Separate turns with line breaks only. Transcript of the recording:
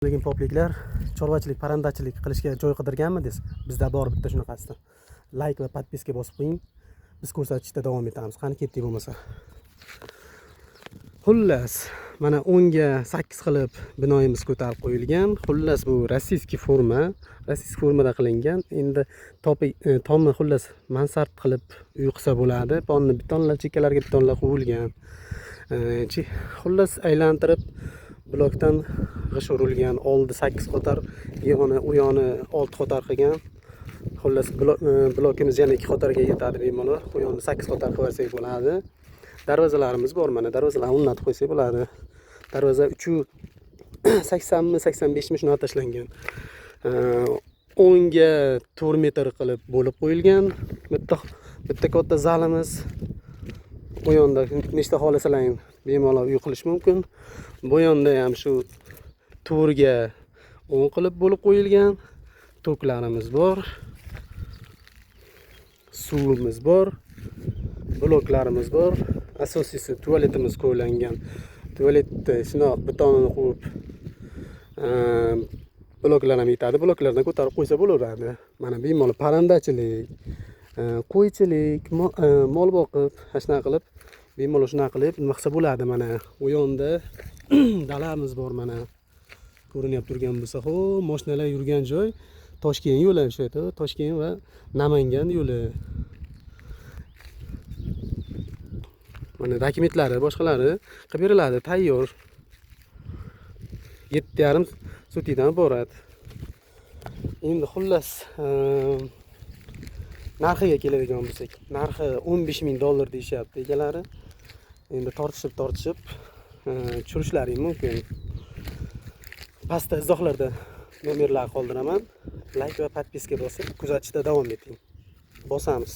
Lekin popliklar chorvachilik, parandachilik qilishga joy qidirganmidingiz? Bizda bor bitta shunaqasi. Like va podpiska bosib qo'ying. Biz ko'rsatishda davom etamiz. Qani ketdik bo'lmasa. Xullas, mana 10 ga 8 qilib binoyimiz ko'tarib qo'yilgan. Xullas bu rossiyskiy forma, rossiyskiy formada qilingan. Endi tomni xullas mansard qilib uy qilsa bo'ladi. Ponni betonlar chekkalarga betonlar qo'yilgan. Xullas aylantirib blokdan g'ish urilgan, oldi 8 qotar, u yoni 6 qotar qilgan. Xullas blokimiz yana 2 qotarga yetadi bemalol. U yonni 8 qotar qilsak bo'ladi. Darvozalarimiz bor, mana darvozalarni o'rnatib qo'ysak bo'ladi. Darvoza 80 mi 85 mi shuni tashlangan. 10 ga 4 metr qilib bo'lib qo'yilgan. Bitta katta zalimiz. Bu yonda nechta xohlasalang bemalol uy qilish mumkin. Bu yonda ham shu 4 ga 10 qilib bo'lib qo'yilgan. Toklarimiz bor. Suvimiz bor. Bloklarimiz bor. Asosiysi tualetimiz qo'yilgan. Tualetda shuna betonini qo'yib bloklar ham yetadi. Bloklardan ko'tarib qo'ysa bo'laveradi. Mana bemalol parandachilik, qo'ychilik, mol boqib, shunaqa qilib bemalol shunaqa qilib nima qilsa bo'ladi. Mana u yonda dalamiz bor, mana ko'rinib turgan bo'lsa, xo'p, mashinalar yurgan joy Toshkent yo'li, o'sha yerda Toshkent va Namangan yo'li. Mana dokumentlari, boshqalari qilib beriladi, tayyor. 7,5 sutidan iborat. Endi xullas narxiga keladigan bo'lsak, narxi $15,000 deyishyapti egalari. Endi tortishib tushirishlari mumkin. Pastda izohlarda nomerlar qoldiraman. Like va podpiska bosib kuzatishda davom eting. Bosamiz.